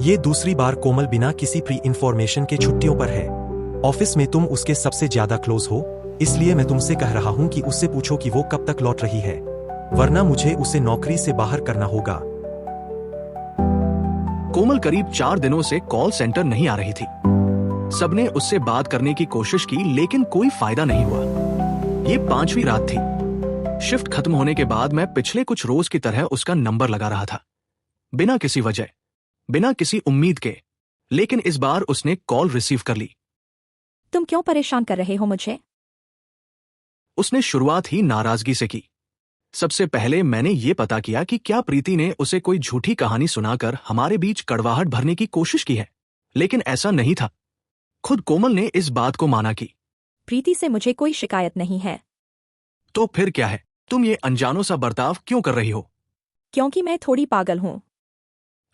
ये दूसरी बार कोमल बिना किसी प्री इन्फॉर्मेशन के छुट्टियों पर है। ऑफिस में तुम उसके सबसे ज्यादा क्लोज हो, इसलिए मैं तुमसे कह रहा हूँ कि उससे पूछो कि वो कब तक लौट रही है, वरना मुझे उसे नौकरी से बाहर करना होगा। कोमल करीब 4 दिनों से कॉल सेंटर नहीं आ रही थी। सबने उससे बात करने की कोशिश की, लेकिन कोई फायदा नहीं हुआ। ये 5वीं रात थी। शिफ्ट खत्म होने के बाद मैं पिछले कुछ रोज की तरह उसका नंबर लगा रहा था, बिना किसी वजह, बिना किसी उम्मीद के। लेकिन इस बार उसने कॉल रिसीव कर ली। तुम क्यों परेशान कर रहे हो मुझे? उसने शुरुआत ही नाराजगी से की। सबसे पहले मैंने ये पता किया कि क्या प्रीति ने उसे कोई झूठी कहानी सुनाकर हमारे बीच कड़वाहट भरने की कोशिश की है, लेकिन ऐसा नहीं था। खुद कोमल ने इस बात को माना कि प्रीति से मुझे कोई शिकायत नहीं है। तो फिर क्या है? तुम ये अनजानो सा बर्ताव क्यों कर रही हो? क्योंकि मैं थोड़ी पागल हूँ।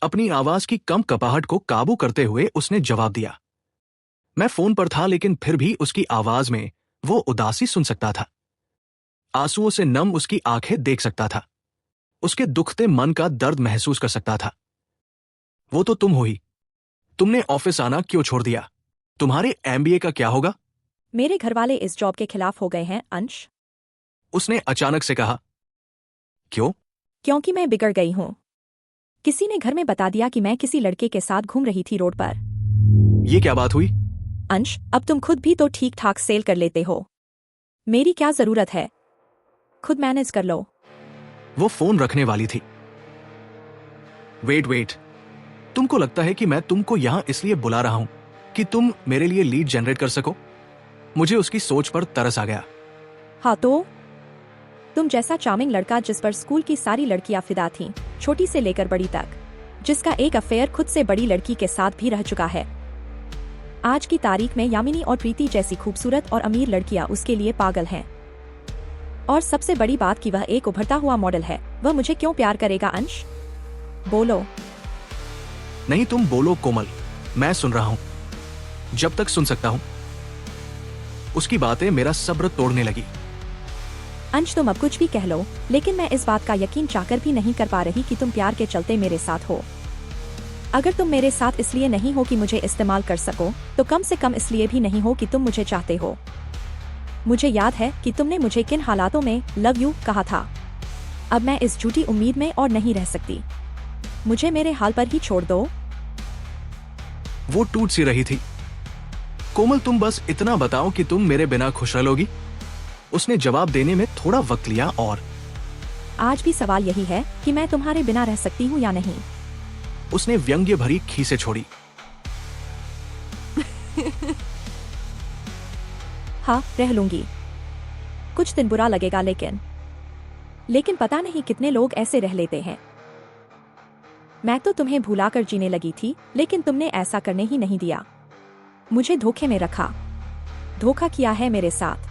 अपनी आवाज की कम कपाहट को काबू करते हुए उसने जवाब दिया। मैं फोन पर था, लेकिन फिर भी उसकी आवाज में वो उदासी सुन सकता था। आंसुओं से नम उसकी आंखें देख सकता था। उसके दुखते मन का दर्द महसूस कर सकता था। वो तो तुम हो ही। तुमने ऑफिस आना क्यों छोड़ दिया? तुम्हारे एमबीए का क्या होगा? मेरे घरवाले इस जॉब के खिलाफ हो गए हैं अंश। उसने अचानक से कहा। क्यों? क्योंकि मैं बिगड़ गई हूँ। किसी ने घर में बता दिया कि मैं किसी लड़के के साथ घूम रही थी रोड पर। ये क्या बात हुई? अंश, अब तुम खुद भी तो ठीक ठाक सेल कर लेते हो। मेरी क्या जरूरत है? खुद मैनेज कर लो। वो फोन रखने वाली थी। वेट, तुमको लगता है कि मैं तुमको यहां इसलिए बुला रहा हूं कि तुम मेरे लिए लीड जनरेट कर सको? मुझे उसकी सोच पर तरस आ गया। हाँ तो? तुम जैसा चार्मिंग लड़का जिस पर स्कूल की सारी लड़कियां फिदा थीं, छोटी से लेकर बड़ी तक, जिसका एक अफेयर खुद से बड़ी लड़की के साथ भी रह चुका है। आज की तारीख में यामिनी और प्रीति जैसी खूबसूरत और अमीर लड़कियां उसके लिए पागल हैं। और सबसे बड़ी बात कि वह एक उभरता हुआ मॉडल है। वह मुझे क्यों प्यार करेगा अंश? बोलो। नहीं, तुम बोलो कोमल, मैं सुन रहा हूं, जब तक सुन सकता हूं। उसकी बातें मेरा सब्र तोड़ने लगी। अंश, तुम अब कुछ भी कह लो, लेकिन मैं इस बात का यकीन चाहकर भी नहीं कर पा रही कि तुम प्यार के चलते मेरे साथ हो। अगर तुम मेरे साथ इसलिए नहीं हो कि मुझे इस्तेमाल कर सको, तो कम से कम इसलिए भी नहीं हो कि तुम मुझे चाहते हो। मुझे याद है कि तुमने मुझे किन हालातों में लव यू कहा था। अब मैं इस झूठी उम्मीद में और नहीं रह सकती। मुझे मेरे हाल पर ही छोड़ दो। वो टूट सी रही थी। कोमल, तुम बस इतना बताओ कि तुम मेरे बिना खुश रहोगी। उसने जवाब देने में थोड़ा वक्त लिया। और आज भी सवाल यही है कि मैं तुम्हारे बिना रह सकती हूँ या नहीं। उसने व्यंग्य भरी खीसें छोड़ी। हाँ, रह लूंगी। कुछ दिन बुरा लगेगा, लेकिन पता नहीं कितने लोग ऐसे रह लेते हैं। मैं तो तुम्हें भुलाकर जीने लगी थी, लेकिन तुमने ऐसा करने ही नहीं दिया। मुझे धोखे में रखा। धोखा किया है मेरे साथ।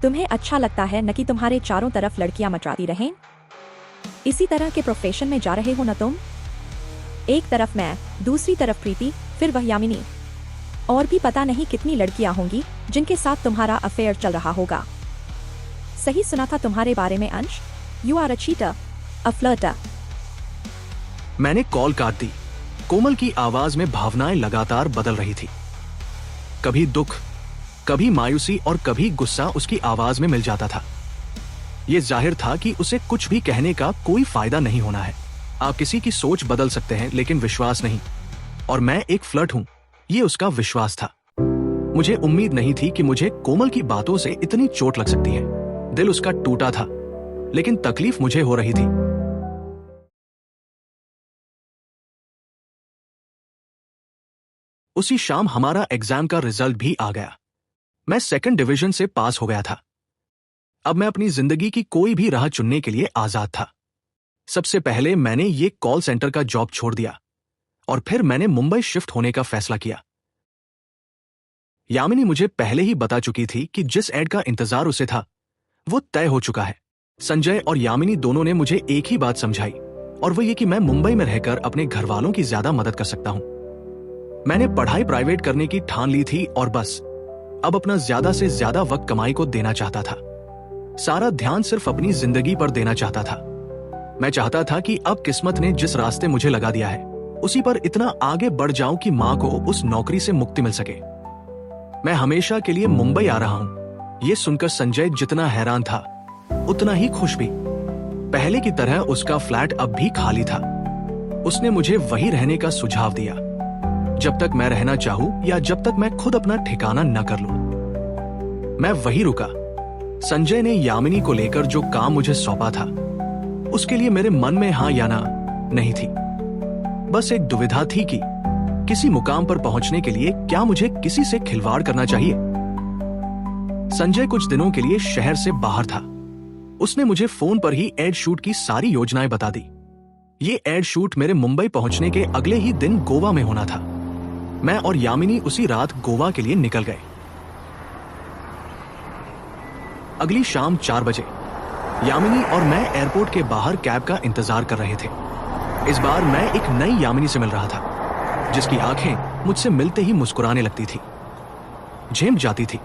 तुम्हें अच्छा लगता है न कि तुम्हारे चारों तरफ लड़कियां मचाती रहें? इसी तरह के प्रोफेशन में जा रहे हो न तुम? एक तरफ मैं, दूसरी तरफ प्रीति, फिर वह यामिनी, और भी पता नहीं कितनी लड़कियां होंगी जिनके साथ तुम्हारा अफेयर चल रहा होगा। सही सुना था तुम्हारे बारे में अंश। यू आर अ चीटर, अ फ्लर्टर। मैंने कॉल काट दी। कोमल की आवाज में भावनाएं लगातार बदल रही थी। कभी दुख, कभी मायूसी और कभी गुस्सा उसकी आवाज में मिल जाता था। यह जाहिर था कि उसे कुछ भी कहने का कोई फायदा नहीं होना है। आप किसी की सोच बदल सकते हैं, लेकिन विश्वास नहीं। और मैं एक फ्लर्ट हूं, ये उसका विश्वास था। मुझे उम्मीद नहीं थी कि मुझे कोमल की बातों से इतनी चोट लग सकती है। दिल उसका टूटा था, लेकिन तकलीफ मुझे हो रही थी। उसी शाम हमारा एग्जाम का रिजल्ट भी आ गया। मैं 2nd डिवीजन से पास हो गया था। अब मैं अपनी जिंदगी की कोई भी राह चुनने के लिए आजाद था। सबसे पहले मैंने ये कॉल सेंटर का जॉब छोड़ दिया, और फिर मैंने मुंबई शिफ्ट होने का फैसला किया। यामिनी मुझे पहले ही बता चुकी थी कि जिस एड का इंतजार उसे था, वो तय हो चुका है। संजय और यामिनी दोनों ने मुझे एक ही बात समझाई, और वो ये कि मैं मुंबई में रहकर अपने घर वालों की ज्यादा मदद कर सकता हूं। मैंने पढ़ाई प्राइवेट करने की ठान ली थी और बस अब अपना ज्यादा से ज्यादा वक्त कमाई को देना चाहता था। सारा ध्यान सिर्फ अपनी जिंदगी पर देना चाहता था। मैं चाहता था कि अब किस्मत ने जिस रास्ते मुझे लगा दिया है, उसी पर इतना आगे बढ़ जाऊं कि मां को उस नौकरी से मुक्ति मिल सके। मैं हमेशा के लिए मुंबई आ रहा हूं। यह सुनकर संजय जितना हैरान था उतना ही खुश भी। पहले की तरह उसका फ्लैट अब भी खाली था। उसने मुझे वहीं रहने का सुझाव दिया, जब तक मैं रहना चाहूं या जब तक मैं खुद अपना ठिकाना न कर लूं। मैं वहीं रुका। संजय ने यामिनी को लेकर जो काम मुझे सौंपा था उसके लिए मेरे मन में हां या ना नहीं थी। बस एक दुविधा थी कि किसी मुकाम पर पहुंचने के लिए क्या मुझे किसी से खिलवाड़ करना चाहिए। संजय कुछ दिनों के लिए शहर से बाहर था। उसने मुझे फोन पर ही एड शूट की सारी योजनाएं बता दी। ये एड शूट मेरे मुंबई पहुंचने के अगले ही दिन गोवा में होना था। मैं और यामिनी उसी रात गोवा के लिए निकल गए। अगली शाम 4 बजे यामिनी और मैं एयरपोर्ट के बाहर कैब का इंतजार कर रहे थे। इस बार मैं एक नई यामिनी से मिल रहा था, जिसकी आंखें मुझसे मिलते ही मुस्कुराने लगती थी, झेम जाती थी।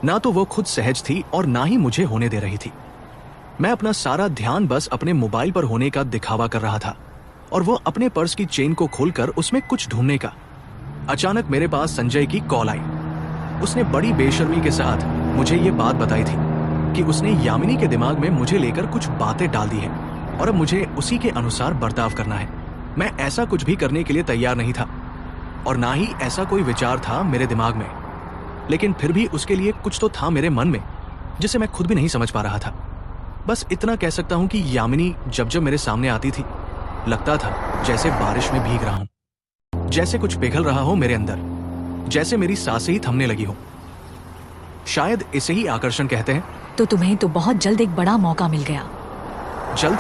ना तो वो खुद सहज थी और ना ही मुझे होने दे रही थी। मैं अपना सारा ध्यान बस अपने मोबाइल पर होने का दिखावा कर रहा था और वो अपने पर्स की चेन को खोलकर उसमें कुछ ढूंढने का। अचानक मेरे पास संजय की कॉल आई। उसने बड़ी बेशर्मी के साथ मुझे ये बात बताई थी कि उसने यामिनी के दिमाग में मुझे लेकर कुछ बातें डाल दी हैं और अब मुझे उसी के अनुसार बर्ताव करना है। मैं ऐसा कुछ भी करने के लिए तैयार नहीं था और ना ही ऐसा कोई विचार था मेरे दिमाग में, लेकिन फिर भी उसके लिए कुछ तो था मेरे मन में जिसे मैं खुद भी नहीं समझ पा रहा था। बस इतना कह सकता हूं कि यामिनी जब जब मेरे सामने आती थी लगता था जैसे बारिश में भीग रहा हूं, जैसे कुछ पिघल रहा हो मेरे अंदर, जैसे मेरी सांसें ही थमने लगी हो। शायद इसे ही आकर्षण कहते हैं। तो तुम्हें तो बहुत जल्द एक बड़ा मौका मिल गया। जल्द?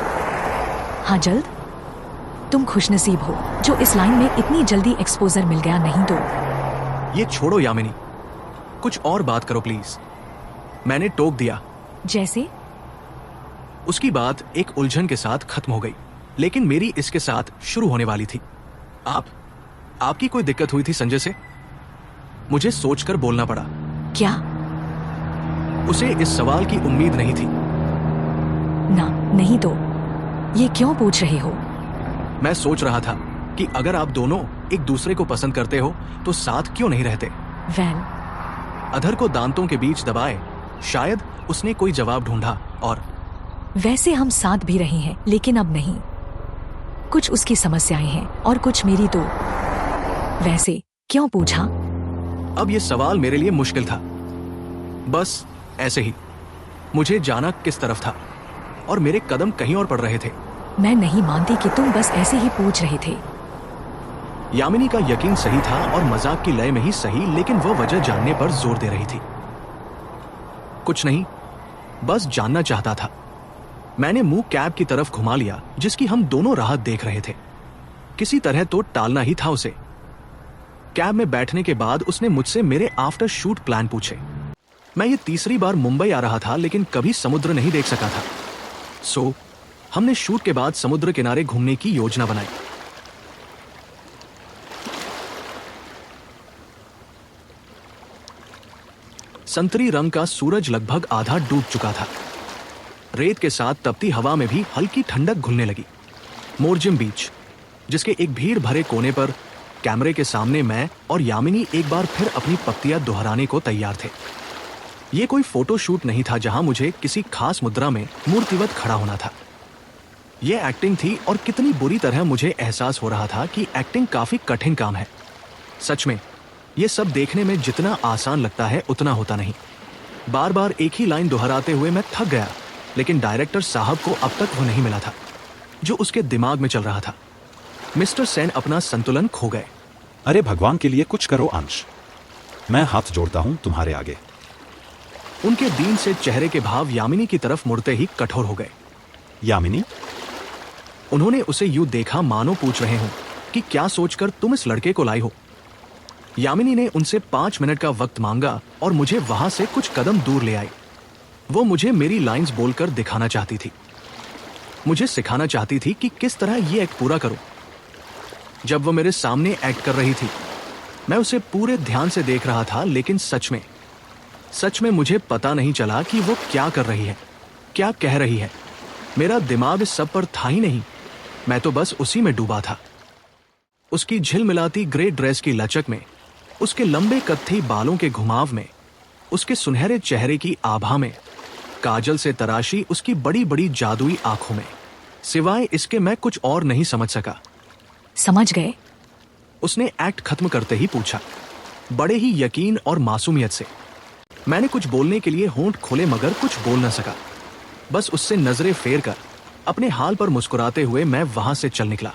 हाँ जल्द। तुम खुशनसीब हो जो इस लाइन में इतनी जल्दी एक्सपोजर मिल गया, नहीं तो। ये छोड़ो यामिनी, कुछ और बात करो प्लीज। मैंने टोक दिया। जैसे? उसकी बात एक उलझन के साथ खत्म हो गई, लेकिन मेरी इसके साथ शुरू होने वाली थी। आपकी कोई दिक्कत हुई थी संजय से? मुझे सोचकर बोलना पड़ा। क्या? उसे इस सवाल की उम्मीद नहीं थी। ना, नहीं तो ये क्यों पूछ रहे हो? मैं सोच रहा था कि अगर आप दोनों एक दूसरे को पसंद करते हो तो साथ क्यों नहीं रहते। वैन। अधर को दांतों के बीच दबाए शायद उसने कोई जवाब ढूंढा और वैसे हम साथ भी रहे हैं, लेकिन अब नहीं। कुछ उसकी समस्याएं हैं और कुछ मेरी। तो वैसे क्यों पूछा? अब यह सवाल मेरे लिए मुश्किल था। बस ऐसे ही मुझे जाना किस तरफ था और मेरे कदम कहीं और पड़ रहे थे। मैं नहीं मानती कि तुम बस ऐसे ही पूछ रहे थे। यामिनी का यकीन सही था और मजाक की लय में ही सही, लेकिन वह वजह जानने पर जोर दे रही थी। कुछ नहीं, बस जानना चाहता था। मैंने मुंह कैब की तरफ घुमा लिया जिसकी हम दोनों राह देख रहे थे। किसी तरह तो टालना ही था उसे। कैब में बैठने के बाद उसने मुझसे मेरे आफ्टर शूट प्लान पूछे। मैं ये तीसरी बार मुंबई आ रहा था लेकिन कभी समुद्र नहीं देख सका था। सो हमने शूट के बाद समुद्र किनारे घूमने की योजना बनाई। संतरी रंग का सूरज लगभग आधा डूब चुका था। रेत के साथ तपती हवा में भी हल्की ठंडक घुलने लगी। मोरजिम बीच, जिसके एक भीड़ भरे कोने पर कैमरे के सामने मैं और यामिनी एक बार फिर अपनी पक्तियां दोहराने को तैयार थे। ये कोई फोटो शूट नहीं था जहां मुझे किसी खास मुद्रा में मूर्तिवत खड़ा होना था। ये एक्टिंग थी और कितनी बुरी तरह मुझे एहसास हो रहा था कि एक्टिंग काफी कठिन काम है। सच में ये सब देखने में जितना आसान लगता है उतना होता नहीं। बार बार एक ही लाइन दोहराते हुए मैं थक गया, लेकिन डायरेक्टर साहब को अब तक वो नहीं मिला था जो उसके दिमाग में चल रहा था। मिस्टर सेन अपना संतुलन खो गए। अरे भगवान के लिए कुछ करो अंश, मैं हाथ जोड़ता हूं तुम्हारे आगे। उनके दीन से चेहरे के भाव यामिनी की तरफ मुड़ते ही कठोर हो गए। यामिनी? उन्होंने उसे यूं देखा मानो पूछ रहे हों कि क्या सोचकर तुम इस लड़के को लाई हो। यामिनी ने उनसे 5 मिनट का वक्त मांगा और मुझे वहां से कुछ कदम दूर ले आई। वो मुझे मेरी लाइंस बोलकर दिखाना चाहती थी, मुझे सिखाना चाहती थी कि किस तरह ये एक्ट पूरा करूं। जब वो मेरे सामने एक्ट कर रही थी मैं उसे पूरे ध्यान से देख रहा था, लेकिन सच में मुझे पता नहीं चला कि वो क्या कर रही है, क्या कह रही है। मेरा दिमाग इस सब पर था ही नहीं, मैं तो बस उसी में डूबा था। उसकी झिलमिलाती ग्रे ड्रेस की लचक में, उसके लंबे कत्थी बालों के घुमाव में, उसके सुनहरे चेहरे की आभा में, काजल से तराशी उसकी बड़ी बड़ी जादुई आंखों में। सिवाय इसके मैं कुछ और नहीं समझ सका। समझ गए? उसने एक्ट खत्म करते ही पूछा, बड़े ही यकीन और मासूमियत से। मैंने कुछ बोलने के लिए होंठ खोले मगर कुछ बोल न सका। बस उससे नजरें फेर कर अपने हाल पर मुस्कुराते हुए मैं वहां से चल निकला।